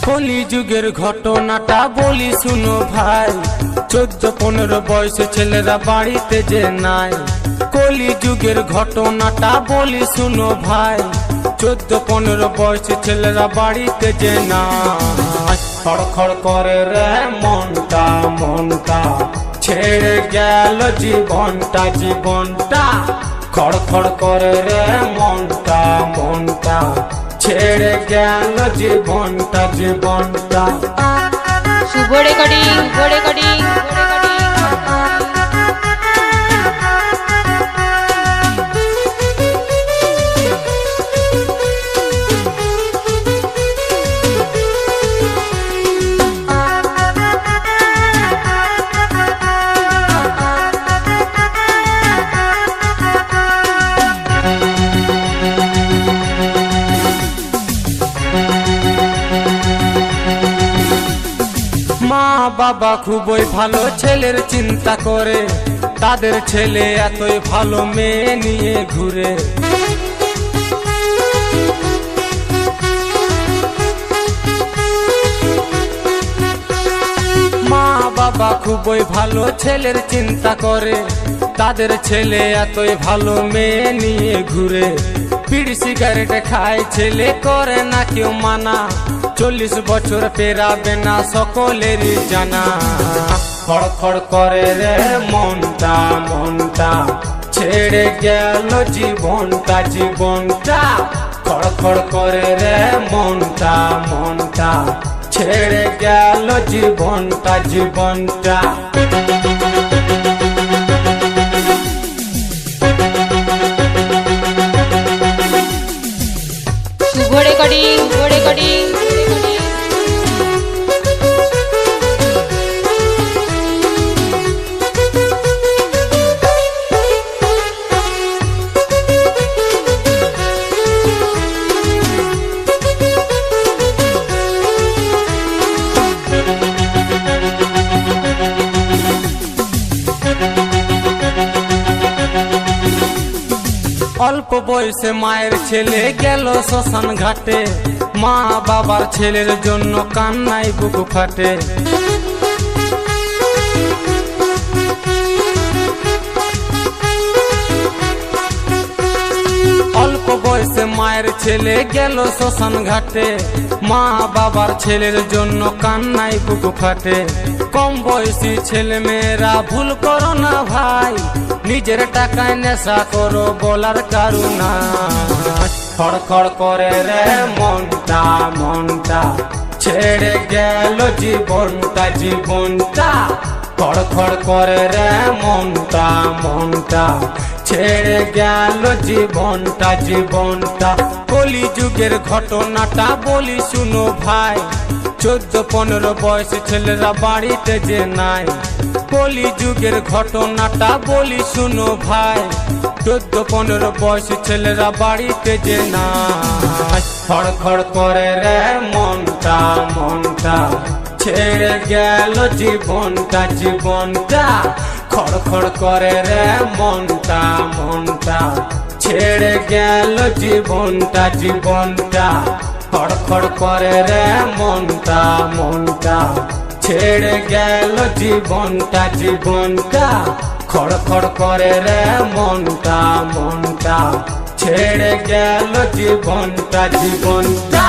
কলি যুগের ঘটনাটা বলি শুনো ভাই, 14-15 বয়সে ছেলেরা বাড়িতে যে নাই। কলি যুগের ঘটনাটা বলি শুনো ভাই, 14-15 বয়সে ছেলেরা বাড়িতে যে নাই। খড়খড় করে রে মনটা মনটা, ছেড়ে গেল জীবনটা জীবনটা। খড়খড় করে রে মনটা মনটা, ছেড়ে গেল জীবনটা জীবনটা। শুভ রেকর্ডিং মা বাবা খুবই ভালো ছেলের চিন্তা করে, তাদের ছেলে এতই ভালো মেয়ে নিয়ে ঘুরে। মা বাবা খুবই ভালো ছেলের চিন্তা করে, তাদের ছেলে এতই ভালো মেয়ে নিয়ে ঘুরে। বিড়ি সিগারেট খায় ছেলে, করে না কেউ মানা, 40 বছর পেরাবে না সকলেরই জানা। খড়খড় করে রে মনটা মনটা, ছেড়ে গেল জীবনটা জীবনটা। খড়খড় করে রে মনটা মনটা, ছেড়ে গেল জীবনটা জীবনটা। শুভ রেকর্ডিং অল্প বয়সে মায়ের ছেলে গেল শ্মশান ঘাটে, মা বাবার ছেলের জন্য কান্নায় বুক ফাটে। অল্প বয়সে মায়ের ছেলে গেল শ্মশান ঘাটে, মা বাবার ছেলের জন্য কান্নায় বুক ফাটে। কম বয়সী ছেলে মেয়েরা ভুল করো না ভাই, নিজের টাকায় নেশা করো বলার কারুনা। খড়খড় করে রে মনটা মনটা, ছেড়ে গেল জীবনটা জীবনটা। খড়খড় করে রে মনটা মনটা, ছেড়ে গেল জীবনটা জীবনটা। কলি যুগের ঘটনাটা বলি শুনো ভাই, 14-15 বয়সে ছেলেরা বাড়িতে যে নাই। কলি যুগের ঘটনাটা বলি শুনো ভাই, 14-15 বয়সে ছেলেরা বাড়িতে যে নাই। খড়খড় করে রে মনটা মনটা, ছেড়ে গেল জীবনটা জীবনটা। খড়খড় করে রে মনটা মনটা, ছেড়ে গেল জীবনটা জীবনটা। খড়খড় করে রে মনটা মনটা, ছেড়ে গেল জীবনটা জীবনটা। খড়খড় করে রে মনটা মনটা, ছেড়ে গেল জীবনটা জীবনটা।